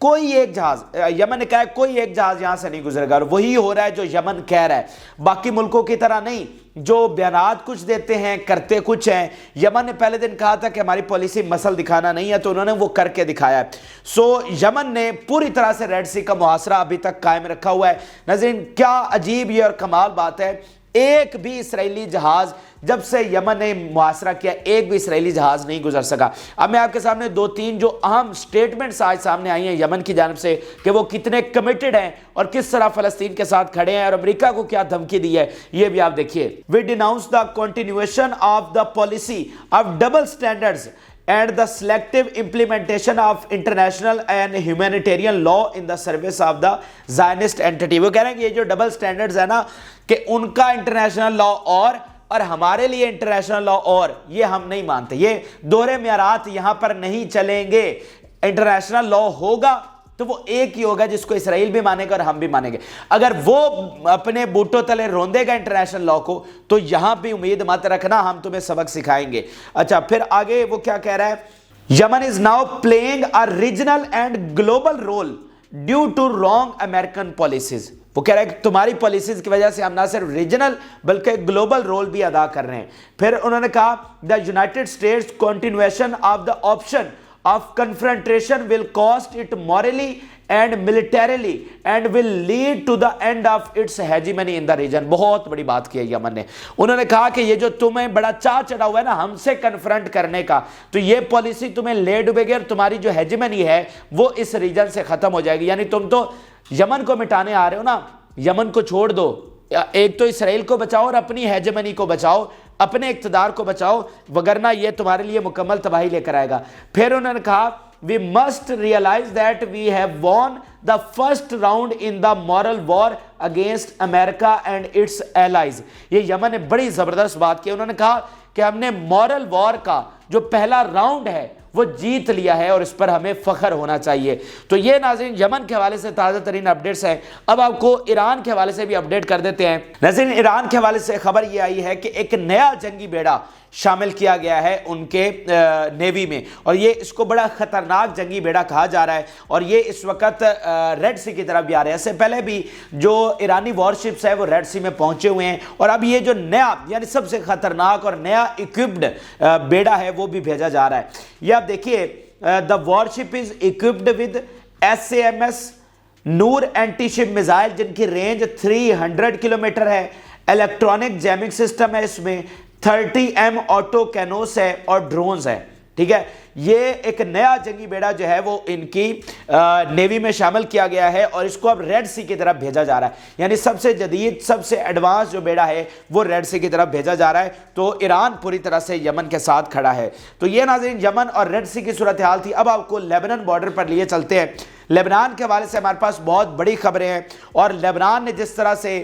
کوئی ایک جہاز، یمن نے کہا ہے کوئی ایک جہاز یہاں سے نہیں گزرے گا، اور وہی ہو رہا ہے جو یمن کہہ رہا ہے، باقی ملکوں کی طرح نہیں جو بیانات کچھ دیتے ہیں کرتے کچھ ہیں۔ یمن نے پہلے دن کہا تھا کہ ہماری پالیسی مسل دکھانا نہیں ہے، تو انہوں نے وہ کر کے دکھایا ہے۔ یمن نے پوری طرح سے ریڈ سی کا محاصرہ ابھی تک قائم رکھا ہوا ہے۔ ناظرین کیا عجیب یہ اور کمال بات ہے، ایک بھی اسرائیلی جہاز جب سے یمن نے محاصرہ کیا ایک بھی اسرائیلی جہاز نہیں گزر سکا۔ اب میں آپ کے سامنے دو تین جو اہم سٹیٹمنٹس آج سامنے آئی ہیں یمن کی جانب سے کہ وہ کتنے کمیٹڈ ہیں اور کس طرح فلسطین کے ساتھ کھڑے ہیں اور امریکہ کو کیا دھمکی دی ہے، یہ بھی آپ دیکھیے۔ We denounce the continuation of the policy of double standards and the selective implementation of international and humanitarian law in the service of the Zionist entity۔ وہ کہہ رہے ہیں کہ یہ جو ڈبل سٹینڈرڈز ہے نا کہ ان کا انٹرنیشنل لا اور ہمارے لیے انٹرنیشنل لا اور، یہ ہم نہیں مانتے، یہ دوہرے معیارات یہاں پر نہیں چلیں گے۔ انٹرنیشنل لا ہوگا تو وہ ایک ہی ہوگا جس کو اسرائیل بھی مانے گا اور ہم بھی مانیں گے۔ اگر وہ اپنے بوٹوں تلے روندے گا انٹرنیشنل لا کو تو یہاں بھی امید مت رکھنا ہم تمہیں سبق سکھائیں گے۔ اچھا پھر آگے وہ کیا کہہ رہا ہے، Yemen is now playing a regional and global role due to wrong American policies. وہ کہہ رہا ہے کہ تمہاری پالیسیز کی وجہ سے ہم نہ صرف ریجنل بلکہ گلوبل رول بھی ادا کر رہے ہیں۔ پھر انہوں نے کہا the United States continuation of the option of confrontation will cost it morally and militarily and will lead to the end of its hegemony in the region۔ بہت بڑی بات کی ہے یمن نے، انہوں نے کہا کہ یہ جو تمہیں بڑا چاہ چڑھا ہوا ہے نا ہم سے کنفرنٹ کرنے کا، تو یہ پالیسی تمہیں لے ڈوبے گی اور تمہاری جو ہیجمنی ہے وہ اس ریجن سے ختم ہو جائے گی۔ یعنی تم تو یمن کو مٹانے آ رہے ہو نا، یمن کو چھوڑ دو، ایک تو اسرائیل کو بچاؤ اور اپنی ہیجمنی کو بچاؤ، اپنے اقتدار کو بچاؤ، وگرنہ یہ تمہارے لیے مکمل تباہی لے کر آئے گا۔ پھر انہوں نے کہا we must realize that we have won the first round in the moral war against America and its allies۔ یہ یمن نے بڑی زبردست بات کی، انہوں نے کہا کہ ہم نے مورل وار کا جو پہلا راؤنڈ ہے وہ جیت لیا ہے اور اس پر ہمیں فخر ہونا چاہیے۔ تو یہ ناظرین یمن کے حوالے سے تازہ ترین اپڈیٹس ہیں۔ اب آپ کو ایران کے حوالے سے بھی اپڈیٹ کر دیتے ہیں۔ ناظرین ایران کے حوالے سے خبر یہ آئی ہے کہ ایک نیا جنگی بیڑا شامل کیا گیا ہے ان کے نیوی میں، اور یہ اس کو بڑا خطرناک جنگی بیڑا کہا جا رہا ہے، اور یہ اس وقت ریڈ سی کی طرف بھی آ رہے ہیں۔ اس سے پہلے بھی جو ایرانی وارشپس ہے وہ ریڈ سی میں پہنچے ہوئے ہیں، اور اب یہ جو نیا یعنی سب سے خطرناک اور نیا اکوپڈ بیڑا ہے وہ بھی بھیجا جا رہا ہے۔ یہ آپ دیکھیے the warship is equipped with SAMS Noor anti ship missile جن کی رینج 300 کلومیٹر ہے، الیکٹرانک جیمنگ سسٹم ہے، اس میں 30M آٹو کینوس ہے اور ڈرونز ہے۔ ٹھیک ہے، یہ ایک نیا جنگی بیڑا جو ہے وہ ان کی نیوی میں شامل کیا گیا ہے اور اس کو اب ریڈ سی کی طرف بھیجا جا رہا ہے، یعنی سب سے جدید سب سے ایڈوانس جو بیڑا ہے وہ ریڈ سی کی طرف بھیجا جا رہا ہے۔ تو ایران پوری طرح سے یمن کے ساتھ کھڑا ہے۔ تو یہ ناظرین یمن اور ریڈ سی کی صورتحال تھی۔ اب آپ کو لیبنان بارڈر پر لیے چلتے ہیں۔ لیبنان کے حوالے سے ہمارے پاس بہت بڑی خبریں ہیں، اور لیبنان نے جس طرح سے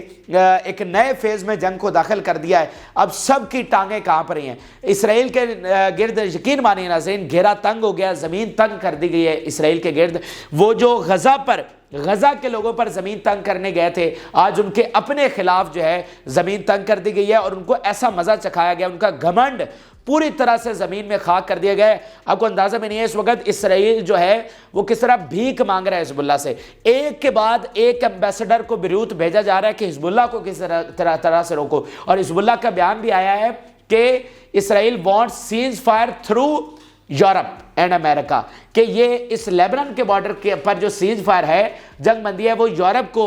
ایک نئے فیز میں جنگ کو داخل کر دیا ہے، اب سب کی ٹانگیں کہاں پر ہیں۔ اسرائیل کے گرد یقین مانیے ناظرین گھیرا تنگ ہو گیا، زمین تنگ کر دی گئی ہے اسرائیل کے گرد۔ وہ جو غزہ کے لوگوں پر زمین تنگ کرنے گئے تھے، آج ان کے اپنے خلاف جو ہے زمین تنگ کر دی گئی ہے، اور ان کو ایسا مزہ چکھایا گیا، ان کا گھمنڈ پوری طرح سے زمین میں خاک کر دیا گیا ہے۔ آپ کو اندازہ بھی نہیں ہے اس وقت اسرائیل جو ہے وہ کس طرح بھیک مانگ رہا ہے حزب اللہ سے۔ ایک کے بعد ایک ایمبیسڈر کو بیروت بھیجا جا رہا ہے کہ حزب اللہ کو کس طرح سے روکو، اور حزب اللہ کا بیان بھی آیا ہے کہ Israel wants ceasefire through Europe and America, کہ یہ اس لیبنان کے بارڈر کے پر جو سیز فائر ہے، جنگ بندی ہے، وہ یورپ کو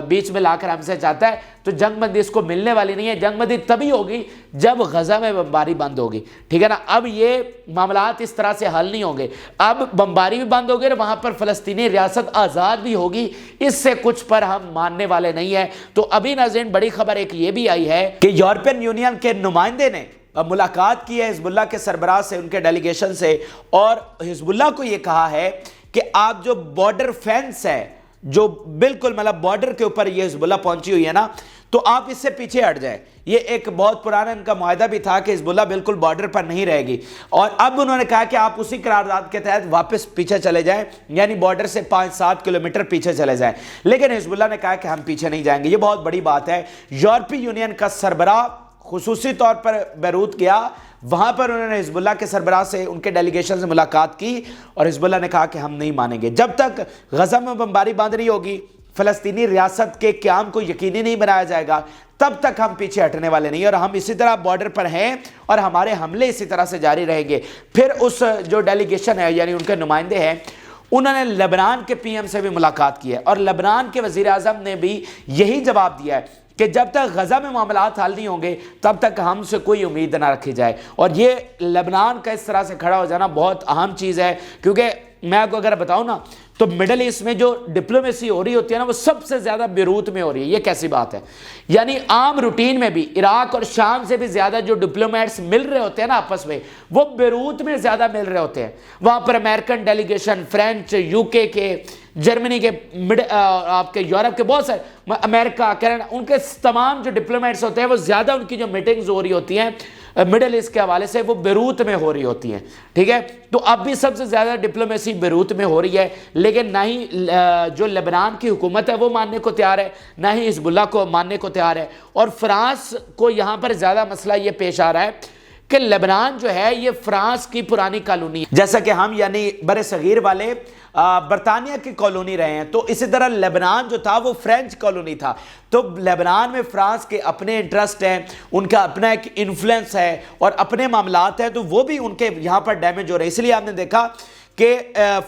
بیچ میں لا کر ہم سے چاہتا ہے۔ تو جنگ بندی اس کو ملنے والی نہیں ہے، جنگ بندی تبھی ہوگی جب غزہ میں بمباری بند ہوگی۔ ٹھیک ہے نا، اب یہ معاملات اس طرح سے حل نہیں ہوں گے، اب بمباری بھی بند ہوگی اور وہاں پر فلسطینی ریاست آزاد بھی ہوگی، اس سے کچھ پر ہم ماننے والے نہیں ہیں۔ تو ابھی ناظرین بڑی خبر ایک یہ بھی آئی ہے کہ یورپین یونین کے نمائندے نے ملاقات کی ہے حزب اللہ کے سربراہ سے، ان کے ڈیلیگیشن سے، اور حزب اللہ کو یہ کہا ہے کہ آپ جو بارڈر فینس ہے جو بالکل مطلب بارڈر کے اوپر یہ حزب اللہ پہنچی ہوئی ہے نا، تو آپ اس سے پیچھے ہٹ جائیں۔ یہ ایک بہت پرانا ان کا معاہدہ بھی تھا کہ حزب اللہ بالکل بارڈر پر نہیں رہے گی، اور اب انہوں نے کہا کہ آپ اسی قرارداد کے تحت واپس پیچھے چلے جائیں، یعنی بارڈر سے 5-7 کلومیٹر پیچھے چلے جائیں۔ لیکن حزب اللہ نے کہا کہ ہم پیچھے نہیں جائیں گے۔ یہ بہت بڑی بات ہے۔ یورپی یونین کا سربراہ خصوصی طور پر بیروت گیا، وہاں پر انہوں نے حزب اللہ کے سربراہ سے، ان کے ڈیلیگیشن سے ملاقات کی، اور حزب اللہ نے کہا کہ ہم نہیں مانیں گے جب تک غزہ میں بمباری بند نہیں ہوگی، فلسطینی ریاست کے قیام کو یقینی نہیں بنایا جائے گا، تب تک ہم پیچھے ہٹنے والے نہیں، اور ہم اسی طرح بارڈر پر ہیں اور ہمارے حملے اسی طرح سے جاری رہیں گے۔ پھر اس جو ڈیلیگیشن ہے، یعنی ان کے نمائندے ہیں، انہوں نے لبنان کے پی ایم سے بھی ملاقات کی ہے، اور لبنان کے وزیر اعظم نے بھی یہی جواب دیا ہے کہ جب تک غزہ میں معاملات حل نہیں ہوں گے تب تک ہم سے کوئی امید نہ رکھی جائے۔ اور یہ لبنان کا اس طرح سے کھڑا ہو جانا بہت اہم چیز ہے، کیونکہ میں آپ کو اگر بتاؤں نا تو مڈل ایسٹ میں جو ڈپلومیسی ہو رہی ہوتی ہے نا، وہ سب سے زیادہ بیروت میں ہو رہی ہے۔ یہ کیسی بات ہے؟ یعنی عام روٹین میں بھی عراق اور شام سے بھی زیادہ جو ڈپلومیٹس مل رہے ہوتے ہیں نا آپس میں، وہ بیروت میں زیادہ مل رہے ہوتے ہیں۔ وہاں پر امریکن ڈیلیگیشن، فرینچ، یو کے جرمنی کے، آپ کے یورپ کے بہت سارے، امریکہ، کینیڈا، ان کے تمام جو ڈپلومیٹس ہوتے ہیں وہ زیادہ ان کی جو میٹنگز ہو رہی ہوتی ہیں مڈل ایسٹ کے حوالے سے وہ بیروت میں ہو رہی ہوتی ہیں، ٹھیک ہے؟ تو اب بھی سب سے زیادہ ڈپلومیسی بیروت میں ہو رہی ہے، لیکن نہ ہی جو لبنان کی حکومت ہے وہ ماننے کو تیار ہے، نہ ہی حزب اللہ کو ماننے کو تیار ہے۔ اور فرانس کو یہاں پر زیادہ مسئلہ یہ پیش آ رہا ہے کہ لبنان جو ہے یہ فرانس کی پرانی کالونی ہے، جیسا کہ ہم یعنی بر صغیر والے برطانیہ کی کالونی رہے ہیں، تو اسی طرح لبنان جو تھا وہ فرینچ کالونی تھا۔ تو لبنان میں فرانس کے اپنے انٹرسٹ ہیں، ان کا اپنا ایک انفلوئنس ہے اور اپنے معاملات ہیں، تو وہ بھی ان کے یہاں پر ڈیمیج ہو رہے ہیں۔ اس لیے آپ نے دیکھا کہ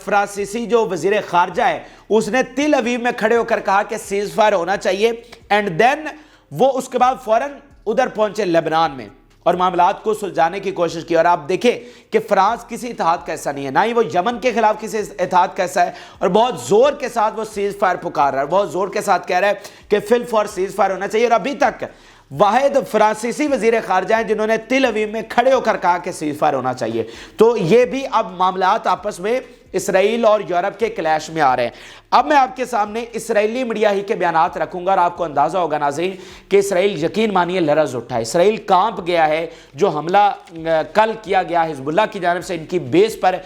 فرانسیسی جو وزیر خارجہ ہے اس نے تل ابیب میں کھڑے ہو کر کہا کہ سیز فائر ہونا چاہیے، اینڈ دین وہ اس کے بعد فوراً ادھر پہنچے لبنان میں اور معاملات کو سلجھانے کی کوشش کی۔ اور آپ دیکھیں کہ فرانس کسی اتحاد کا ایسا نہیں ہے، نہ ہی وہ یمن کے خلاف کسی اتحاد کا ایسا ہے، اور بہت زور کے ساتھ وہ سیز فائر پکار رہا ہے، بہت زور کے ساتھ کہہ رہا ہے کہ فل فور سیز فائر ہونا چاہیے۔ اور ابھی تک واحد فرانسیسی وزیر خارجہ ہیں جنہوں نے تل ابیب میں کھڑے ہو کر کہا کہ سیز فائر ہونا چاہیے۔ تو یہ بھی اب معاملات آپس میں اسرائیل اور یورپ کے کلیش میں آ رہے ہیں۔ اب میں آپ کے سامنے اسرائیلی میڈیا ہی کے بیانات رکھوں گا، اور آپ کو اندازہ ہوگا ناظرین کہ اسرائیل یقین مانیے لرز اٹھا ہے، اسرائیل کانپ گیا ہے۔ جو حملہ کل کیا گیا حزب اللہ کی جانب سے ان کی بیس پر،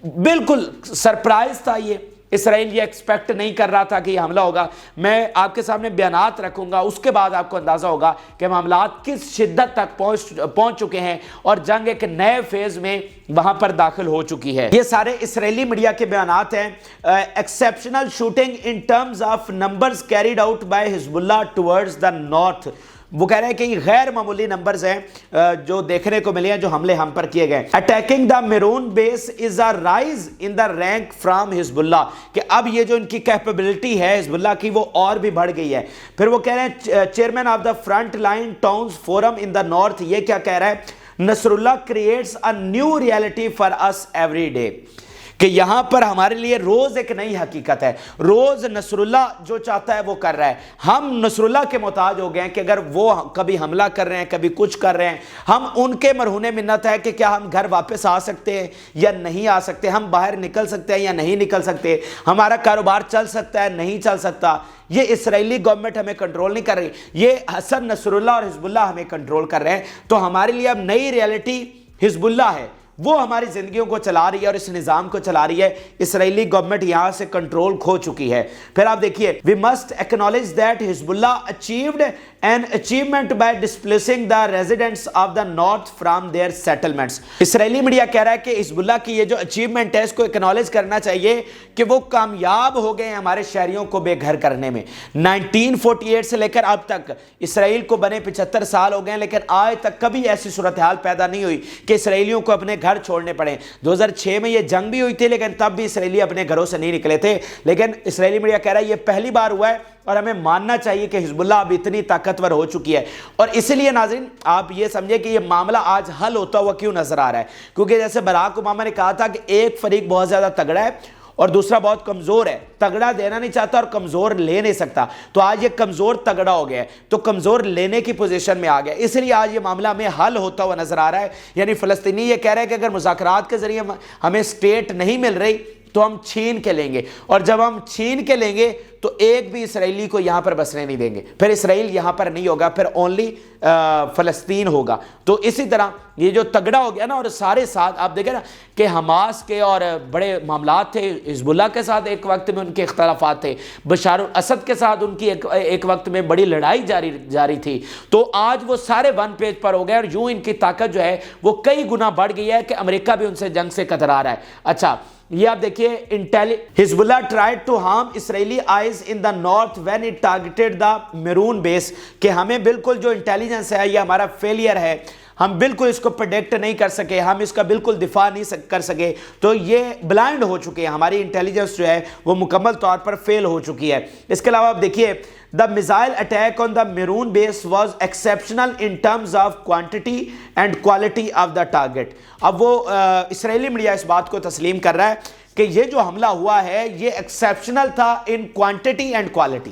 بالکل سرپرائز تھا یہ، اسرائیل یہ ایکسپیکٹ نہیں کر رہا تھا کہ یہ حملہ ہوگا۔ میں آپ کے سامنے بیانات رکھوں گا، اس کے بعد آپ کو اندازہ ہوگا کہ معاملات کس شدت تک پہنچ چکے ہیں اور جنگ ایک نئے فیز میں وہاں پر داخل ہو چکی ہے۔ یہ سارے اسرائیلی میڈیا کے بیانات ہیں۔ Exceptional shooting in terms of numbers carried out by حزب اللہ ٹورڈز دا نارتھ، وہ کہہ رہے ہیں کہ یہ غیر معمولی نمبرز ہیں جو دیکھنے کو ملے ہیں، جو حملے ہم پر کیے گئے۔ Attacking the maroon base is a rise in the rank from حزب اللہ، کہ اب یہ جو ان کی کیپیبلٹی ہے حزب اللہ کی وہ اور بھی بڑھ گئی ہے۔ پھر وہ کہہ رہے ہیں chairman of the front line towns forum in the north, یہ کیا کہہ رہا ہے؟ Nasrallah creates a new reality for us every day, کہ یہاں پر ہمارے لیے روز ایک نئی حقیقت ہے، روز نصر اللہ جو چاہتا ہے وہ کر رہا ہے۔ ہم نصر اللہ کے محتاج ہو گئے ہیں کہ اگر وہ کبھی حملہ کر رہے ہیں، کبھی کچھ کر رہے ہیں، ہم ان کے مرہون منت ہے کہ کیا ہم گھر واپس آ سکتے ہیں یا نہیں آ سکتے، ہم باہر نکل سکتے ہیں یا نہیں نکل سکتے، ہمارا کاروبار چل سکتا ہے نہیں چل سکتا۔ یہ اسرائیلی گورنمنٹ ہمیں کنٹرول نہیں کر رہی، یہ حسن نصر اللہ اور حزب اللہ ہمیں کنٹرول کر رہے ہیں۔ تو ہمارے لیے اب نئی ریئلٹی حزب اللہ ہے، وہ ہماری زندگیوں کو چلا رہی ہے اور اس نظام کو چلا رہی ہے۔ اسرائیلی گورنمنٹ یہاں سے کنٹرول کھو چکی ہے۔ پھر آپ دیکھیے we must acknowledge that حزب اللہ achieved an achievement by displacing the residents of the north from their settlements۔ Israeli media کہہ رہا ہے کہ حزب اللہ کی یہ جو اچیومنٹ ہے اس کو اکنالج کرنا چاہیے کہ وہ کامیاب ہو گئے ہیں ہمارے شہریوں کو بے گھر کرنے میں۔ 1948 سے لے کر اب تک اسرائیل کو بنے 75 سال ہو گئے ہیں، لیکن آج تک کبھی ایسی صورتحال پیدا نہیں ہوئی کہ اسرائیلیوں کو اپنے گھر چھوڑنے پڑے۔ 2006 میں یہ جنگ بھی ہوئی تھی لیکن تب بھی اسرائیلی اپنے گھروں سے نہیں نکلے تھے، لیکن اسرائیلی میڈیا کہہ رہا ہے یہ پہلی بار ہوا ہے اور ہمیں ماننا چاہیے کہ حزب اللہ اب اتنی طاقتور ہو چکی ہے۔ اور اس لیے ناظرین آپ یہ سمجھے کہ یہ معاملہ آج حل ہوتا ہوا کیوں نظر آ رہا ہے، کیونکہ جیسے باراک اوباما نے کہا تھا کہ ایک فریق بہت زیادہ تگڑا ہے اور دوسرا بہت کمزور ہے، تگڑا دینا نہیں چاہتا اور کمزور لے نہیں سکتا، تو آج یہ کمزور تگڑا ہو گیا ہے، تو کمزور لینے کی پوزیشن میں آ گیا، اس لیے آج یہ معاملہ ہمیں حل ہوتا ہوا نظر آ رہا ہے۔ یعنی فلسطینی یہ کہہ رہے ہیں کہ اگر مذاکرات کے ذریعے ہمیں سٹیٹ نہیں مل رہی تو ہم چھین کے لیں گے، اور جب ہم چھین کے لیں گے تو ایک بھی اسرائیلی کو یہاں پر بسنے نہیں دیں گے، پھر اسرائیل یہاں پر نہیں ہوگا، پھر اونلی فلسطین ہوگا۔ تو اسی طرح یہ جو تگڑا ہو گیا نا، اور سارے ساتھ آپ دیکھیں نا کہ حماس کے اور بڑے معاملات تھے، حزب اللہ کے ساتھ ایک وقت میں ان کے اختلافات تھے، بشار الاسد کے ساتھ ان کی ایک وقت میں بڑی لڑائی جاری تھی، تو آج وہ سارے ون پیج پر ہو گئے، اور یوں ان کی طاقت جو ہے وہ کئی گنا بڑھ گئی ہے کہ امریکہ بھی ان سے جنگ سے کترا رہا ہے۔ اچھا یہ آپ دیکھیے، حزب اللہ tried to harm Israeli eyes in the north when it targeted the Maroon base، کہ ہمیں بالکل جو انٹیلیجنس ہے یہ ہمارا فیلئر ہے، ہم بالکل اس کو پریڈکٹ نہیں کر سکے، ہم اس کا بالکل دفاع نہیں کر سکے، تو یہ بلائنڈ ہو چکے ہیں، ہماری انٹیلیجنس جو ہے وہ مکمل طور پر فیل ہو چکی ہے۔ اس کے علاوہ آپ دیکھیے The missile attack on the Maroon base was exceptional in terms of quantity and quality of the target۔ اب وہ اسرائیلی میڈیا اس بات کو تسلیم کر رہا ہے کہ یہ جو حملہ ہوا ہے یہ ایکسیپشنل تھا ان کوانٹٹی اینڈ کوالٹی،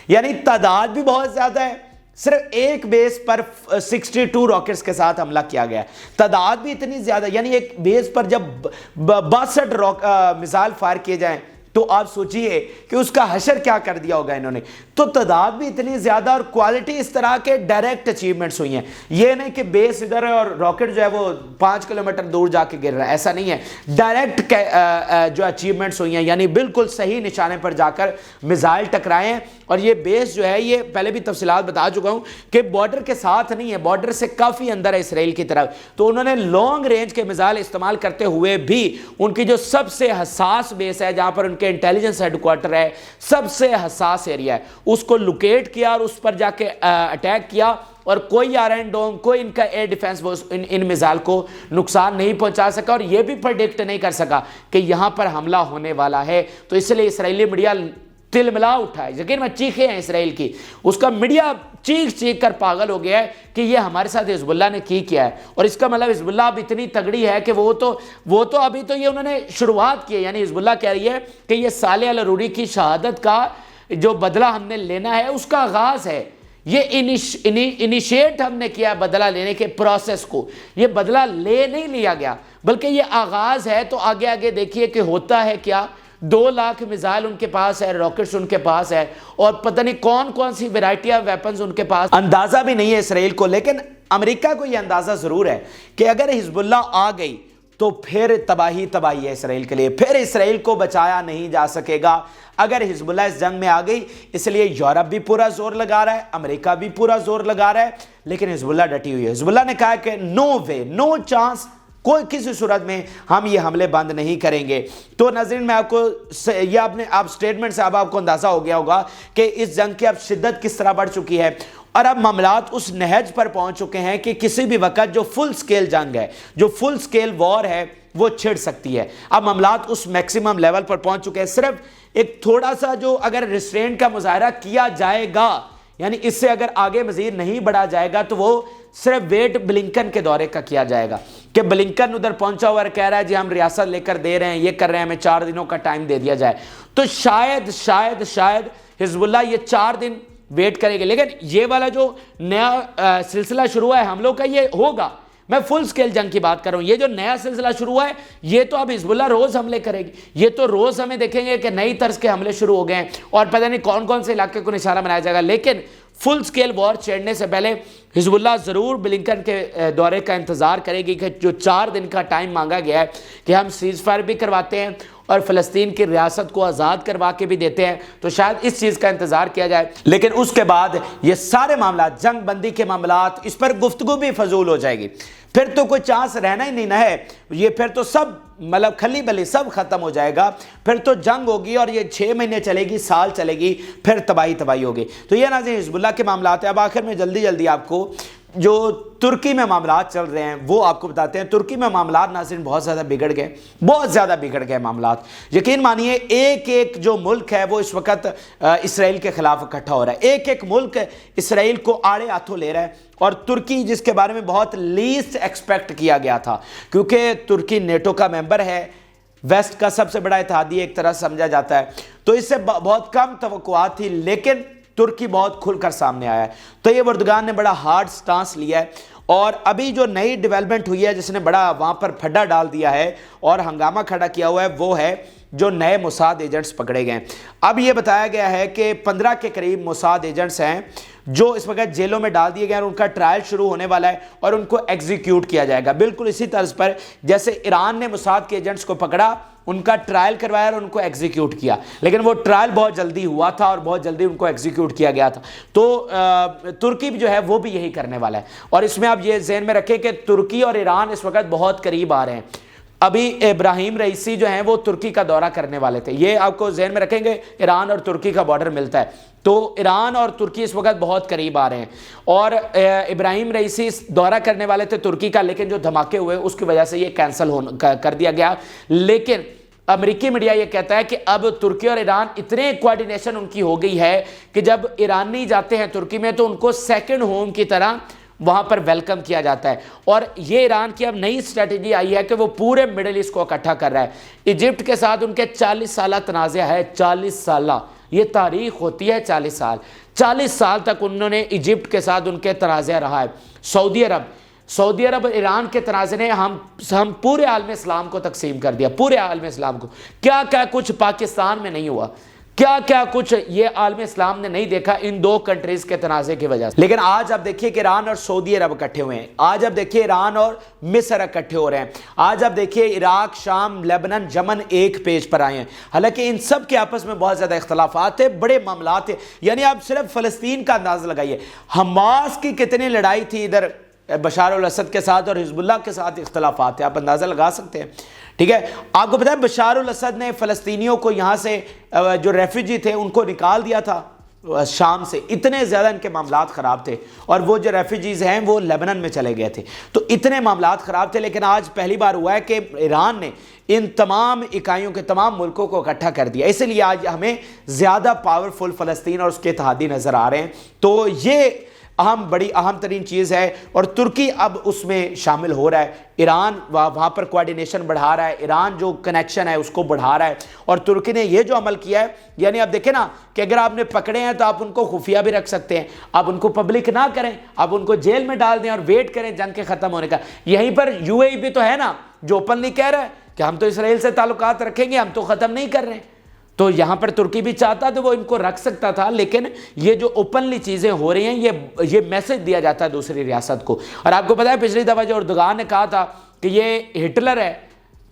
یعنی تعداد بھی بہت زیادہ ہے، صرف ایک بیس پر 62 راکٹس کے ساتھ حملہ کیا گیا، تعداد بھی اتنی زیادہ، یعنی ایک بیس پر جب 62 میزائل فائر کیے جائیں تو آپ سوچئے کہ اس کا حشر کیا کر دیا ہوگا انہوں نے۔ تو تعداد بھی اتنی زیادہ اور کوالٹی اس طرح کے ڈائریکٹ اچیومنٹس ہوئی ہیں، یہ نہیں کہ بیس ادھر ہے اور راکٹ جو ہے وہ 5 کلومیٹر دور جا کے گر رہا ہے، ایسا نہیں ہے، ڈائریکٹ جو اچیومنٹس ہوئی ہیں، یعنی بالکل صحیح نشانے پر جا کر میزائل ٹکرائے ہیں۔ اور یہ بیس جو ہے یہ پہلے بھی تفصیلات بتا چکا ہوں کہ بارڈر کے ساتھ نہیں ہے، بارڈر سے کافی اندر ہے اسرائیل کی طرف، تو انہوں نے لانگ رینج کے میزائل استعمال کرتے ہوئے بھی ان کی جو سب سے حساس بیس ہے، جہاں پر ان کے انٹیلیجنس ہیڈ کوارٹر ہے، سب سے حساس ایریا ہے، اس کو لوکیٹ کیا اور اس پر جا کے اٹیک کیا، اور کوئی آئرن ڈوم، کوئی ان کا ایئر ڈیفنس وہ ان میزائل کو نقصان نہیں پہنچا سکا، اور یہ بھی پریڈکٹ نہیں کر سکا کہ یہاں پر حملہ ہونے والا ہے۔ تو اس لیے اسرائیلی میڈیا تل ملا اٹھا ہے، یقین میں چیخیں ہیں اسرائیل کی، اس کا میڈیا چیخ کر پاگل ہو گیا ہے کہ یہ ہمارے ساتھ حزب اللہ نے کیا ہے، اور اس کا مطلب حزب اللہ اب اتنی تگڑی ہے کہ وہ تو ابھی تو یہ انہوں نے شروعات کی ہے، یعنی حزب اللہ کہہ رہی ہے کہ یہ صالح العروری کی شہادت کا جو بدلہ ہم نے لینا ہے اس کا آغاز ہے، یہ انیشیٹ ہم نے کیا بدلہ لینے کے پروسیس کو، یہ بدلہ نہیں لیا گیا بلکہ یہ آغاز ہے۔ تو آگے آگے دیکھیے کہ ہوتا ہے کیا، 2 لاکھ میزائل ان کے پاس ہے، راکٹس ان کے پاس ہے، اور پتہ نہیں کون سی ویرائٹی آف ویپنز ان کے پاس، اندازہ بھی نہیں ہے اسرائیل کو۔ لیکن امریکہ کو یہ اندازہ ضرور ہے کہ اگر حزب اللہ آ گئی تو پھر تباہی ہے اسرائیل کے لیے، پھر اسرائیل کو بچایا نہیں جا سکے گا اگر حزب اللہ اس جنگ میں آ گئی۔ اس لیے یورپ بھی پورا زور لگا رہا ہے، امریکہ بھی پورا زور لگا رہا ہے، لیکن حزب اللہ ڈٹی ہوئی ہے۔ حزب اللہ نے کہا کہ نو وے، نو چانس، کوئی کسی صورت میں ہم یہ حملے بند نہیں کریں گے۔ تو ناظرین میں آپ کو یہ آپ سٹیٹمنٹ سے آپ کو اندازہ ہو گیا ہوگا کہ اس جنگ کی اب شدت کس طرح بڑھ چکی ہے، اور اب معاملات اس نہج پر پہنچ چکے ہیں کہ کسی بھی وقت جو فل سکیل جنگ ہے، جو فل سکیل وار ہے وہ چھڑ سکتی ہے۔ اب معاملات اس میکسیمم لیول پر پہنچ چکے ہیں، صرف ایک تھوڑا سا جو اگر ریسٹرینٹ کا مظاہرہ کیا جائے گا، یعنی اس سے اگر آگے مزید نہیں بڑھا جائے گا، تو وہ صرف ویٹ بلنکن کے دورے کا کیا جائے گا کہ بلنکن ادھر پہنچا ہوا کہہ رہا ہے جی ہم ریاست لے کر دے رہے ہیں، یہ کر رہے ہیں، ہمیں 4 دنوں کا ٹائم دے دیا جائے، تو شاید حزب اللہ یہ 4 دن ویٹ کرے گے۔ لیکن یہ والا جو نیا سلسلہ شروع ہے حملوں کا، یہ ہوگا، میں فل سکیل جنگ کی بات کر رہا ہوں، یہ جو نیا سلسلہ شروع ہوا ہے یہ تو اب حزب اللہ روز حملے کرے گی، یہ تو روز ہمیں دیکھیں گے کہ نئی طرز کے حملے شروع ہو گئے ہیں، اور پتہ نہیں کون سے علاقے کو نشانہ بنایا جائے گا۔ لیکن فل سکیل وار چھیڑنے سے پہلے حزب اللہ ضرور بلنکن کے دورے کا انتظار کرے گی کہ جو 4 دن کا ٹائم مانگا گیا ہے کہ ہم سیز فائر بھی کرواتے ہیں اور فلسطین کی ریاست کو آزاد کروا کے بھی دیتے ہیں، تو شاید اس چیز کا انتظار کیا جائے۔ لیکن اس کے بعد یہ سارے معاملات، جنگ بندی کے معاملات، اس پر گفتگو بھی فضول ہو جائے گی، پھر تو کوئی چانس رہنا ہی نہیں نہ ہے، یہ پھر تو سب مطلب کھلی بلی سب ختم ہو جائے گا، پھر تو جنگ ہوگی اور یہ 6 مہینے چلے گی، سال چلے گی، پھر تباہی ہوگی۔ تو یہ ناظرین حزب اللہ کے معاملات ہیں۔ اب آخر میں جلدی آپ کو جو ترکی میں معاملات چل رہے ہیں وہ آپ کو بتاتے ہیں۔ ترکی میں معاملات ناظرین بہت زیادہ بگڑ گئے معاملات، یقین مانیے ایک جو ملک ہے وہ اس وقت اسرائیل کے خلاف اکٹھا ہو رہا ہے، ایک ملک اسرائیل کو آڑے ہاتھوں لے رہا ہے، اور ترکی جس کے بارے میں بہت لیسٹ ایکسپیکٹ کیا گیا تھا، کیونکہ ترکی نیٹو کا ممبر ہے، ویسٹ کا سب سے بڑا اتحادی ایک طرح سمجھا جاتا ہے، تو اس سے بہت کم توقعات تھی، لیکن ترکی بہت کھل کر سامنے آیا ہے۔ تو یہ اردوغان نے بڑا ہارڈ سٹانس لیا ہے، اور ابھی جو نئی ڈیولپمنٹ ہوئی ہے جس نے بڑا وہاں پر پھڈا ڈال دیا ہے اور ہنگامہ کھڑا کیا ہوا ہے، وہ ہے جو نئے موساد ایجنٹس پکڑے گئے ہیں۔ اب یہ بتایا گیا ہے کہ 15 کے قریب موساد ایجنٹس ہیں جو اس وقت جیلوں میں ڈال دیے گئے ہیں اور ان کا ٹرائل شروع ہونے والا ہے اور ان کو ایگزیکیوٹ کیا جائے گا، بالکل اسی طرز پر جیسے ایران نے موساد کے ایجنٹس کو پکڑا، ان کا ٹرائل کروایا اور ان کو ایگزیکیوٹ کیا، لیکن وہ ٹرائل بہت جلدی ہوا تھا اور بہت جلدی ان کو ایگزیکیوٹ کیا گیا تھا۔ تو ترکی جو ہے وہ بھی یہی کرنے والا ہے، اور اس میں آپ یہ ذہن میں رکھیں کہ ترکی اور ایران اس وقت بہت قریب آ رہے ہیں۔ ابھی ابراہیم رئیسی جو ہیں وہ ترکی کا دورہ کرنے والے تھے، یہ آپ کو ذہن میں رکھیں گے، ایران اور ترکی کا بارڈر ملتا ہے، تو ایران اور ترکی اس وقت بہت قریب آ رہے ہیں، اور ابراہیم رئیسی دورہ کرنے والے تھے ترکی کا، لیکن جو دھماکے ہوئے اس کی وجہ سے یہ کینسل کر دیا گیا۔ لیکن امریکی میڈیا یہ کہتا ہے کہ اب ترکی اور ایران اتنے کوارڈینیشن ان کی ہو گئی ہے کہ جب ایرانی جاتے ہیں ترکی میں تو ان کو سیکنڈ ہوم کی طرح وہاں پر ویلکم کیا جاتا ہے، اور یہ ایران کی اب نئی اسٹریٹجی آئی ہے کہ وہ پورے مڈل ایسٹ کو اکٹھا کر رہا ہے۔ ایجپٹ کے ساتھ ان کے 40 سالہ تنازع ہے، 40 سالہ، یہ تاریخ ہوتی ہے 40 سال، 40 سال تک انہوں نے ایجپٹ کے ساتھ ان کے تنازع رہا ہے۔ سعودی عرب ایران کے تنازع نے ہم پورے عالم اسلام کو تقسیم کر دیا، پورے عالم اسلام کو، کیا کیا کچھ پاکستان میں نہیں ہوا، کیا کیا کچھ یہ عالم اسلام نے نہیں دیکھا ان دو کنٹریز کے تنازع کی وجہ سے۔ لیکن آج آپ دیکھیے کہ ایران اور سعودی عرب اکٹھے ہوئے ہیں، آج آپ دیکھیے ایران اور مصر اکٹھے ہو رہے ہیں، آج آپ دیکھیے عراق، شام، لیبنان، یمن ایک پیج پر آئے ہیں، حالانکہ ان سب کے آپس میں بہت زیادہ اختلافات ہیں، بڑے معاملات ہیں۔ یعنی آپ صرف فلسطین کا اندازہ لگائیے، حماس کی کتنی لڑائی تھی ادھر بشار الاسد کے ساتھ، اور حزب اللہ کے ساتھ اختلافات ہیں، آپ اندازہ لگا سکتے ہیں، ٹھیک ہے۔ آپ کو پتہ ہے بشار الاسد نے فلسطینیوں کو یہاں سے جو ریفیوجی تھے ان کو نکال دیا تھا شام سے، اتنے زیادہ ان کے معاملات خراب تھے، اور وہ جو ریفیوجیز ہیں وہ لیبنان میں چلے گئے تھے، تو اتنے معاملات خراب تھے۔ لیکن آج پہلی بار ہوا ہے کہ ایران نے ان تمام اکائیوں کے تمام ملکوں کو اکٹھا کر دیا، اس لیے آج ہمیں زیادہ پاورفل فلسطین اور اس کے اتحادی نظر آ رہے ہیں۔ تو یہ بڑی اہم ترین چیز ہے، اور ترکی اب اس میں شامل ہو رہا ہے، ایران وہاں پر کوارڈینیشن بڑھا رہا ہے، ایران جو کنیکشن ہے اس کو بڑھا رہا ہے، اور ترکی نے یہ جو عمل کیا ہے، یعنی آپ دیکھیں نا کہ اگر آپ نے پکڑے ہیں تو آپ ان کو خفیہ بھی رکھ سکتے ہیں، آپ ان کو پبلک نہ کریں، آپ ان کو جیل میں ڈال دیں اور ویٹ کریں جنگ کے ختم ہونے کا۔ یہیں پر یو اے ای بھی تو ہے نا جو اوپنلی کہہ رہا ہے کہ ہم تو اسرائیل سے تعلقات رکھیں گے، ہم تو ختم نہیں کر رہے ہیں، تو یہاں پر ترکی بھی چاہتا تو وہ ان کو رکھ سکتا تھا، لیکن یہ جو اوپنلی چیزیں ہو رہی ہیں یہ میسج دیا جاتا ہے دوسری ریاست کو۔ اور آپ کو پتہ ہے پچھلی دفعہ جو اردوغان نے کہا تھا کہ یہ ہٹلر ہے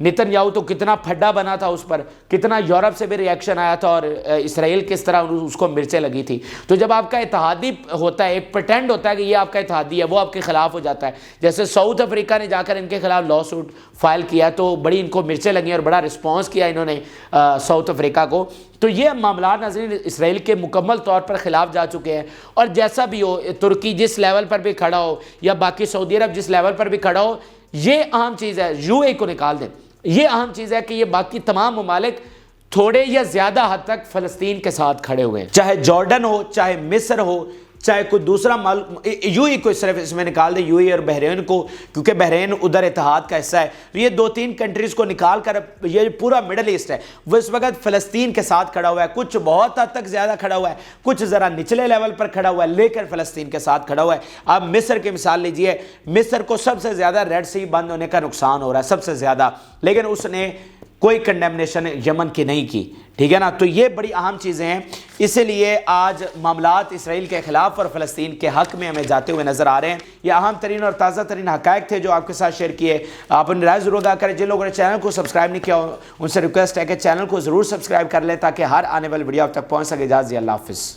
نتن یاہو، تو کتنا پھڈا بنا تھا اس پر، کتنا یورپ سے بھی ریاکشن آیا تھا، اور اسرائیل کس طرح اس کو مرچیں لگی تھی۔ تو جب آپ کا اتحادی ہوتا ہے، ایک پریٹینڈ ہوتا ہے کہ یہ آپ کا اتحادی ہے، وہ آپ کے خلاف ہو جاتا ہے، جیسے ساؤتھ افریقہ نے جا کر ان کے خلاف لا سوٹ فائل کیا تو بڑی ان کو مرچیں لگیں اور بڑا رسپانس کیا انہوں نے ساؤتھ افریقہ کو۔ تو یہ معاملات ناظرین اسرائیل کے مکمل طور پر خلاف جا چکے ہیں، اور جیسا بھی ہو، ترکی جس لیول پر بھی کھڑا ہو یا باقی سعودی عرب جس لیول پر بھی کھڑا ہو، یہ اہم چیز ہے، یو اے کو نکال دیں، یہ اہم چیز ہے کہ یہ باقی تمام ممالک تھوڑے یا زیادہ حد تک فلسطین کے ساتھ کھڑے ہوئے ہیں، چاہے جارڈن ہو، چاہے مصر ہو، چاہے کوئی دوسرا یو اے کو صرف اس میں نکال دیں، یو اے اور بحرین کو، کیونکہ بحرین ادھر اتحاد کا حصہ ہے، تو یہ 2-3 کنٹریز کو نکال کر یہ پورا مڈل ایسٹ ہے وہ اس وقت فلسطین کے ساتھ کھڑا ہوا ہے، کچھ بہت حد تک زیادہ کھڑا ہوا ہے، کچھ ذرا نچلے لیول پر کھڑا ہوا ہے، لیکن فلسطین کے ساتھ کھڑا ہوا ہے۔ آپ مصر کی مثال لیجئے، مصر کو سب سے زیادہ ریڈ سی بند ہونے کا نقصان ہو رہا ہے، سب سے زیادہ، لیکن اس نے کوئی کنڈیمنیشن یمن کی نہیں کی، ٹھیک ہے نا۔ تو یہ بڑی اہم چیزیں ہیں، اسی لیے آج معاملات اسرائیل کے خلاف اور فلسطین کے حق میں ہمیں جاتے ہوئے نظر آ رہے ہیں۔ یہ اہم ترین اور تازہ ترین حقائق تھے جو آپ کے ساتھ شیئر کیے، آپ نے رائے ضرور ادا کریں۔ جن لوگوں نے چینل کو سبسکرائب نہیں کیا ان سے ریکویسٹ ہے کہ چینل کو ضرور سبسکرائب کر لیں تاکہ ہر آنے والی ویڈیو آپ تک پہنچ سکے۔ اجازت دیجیے، اللہ حافظ۔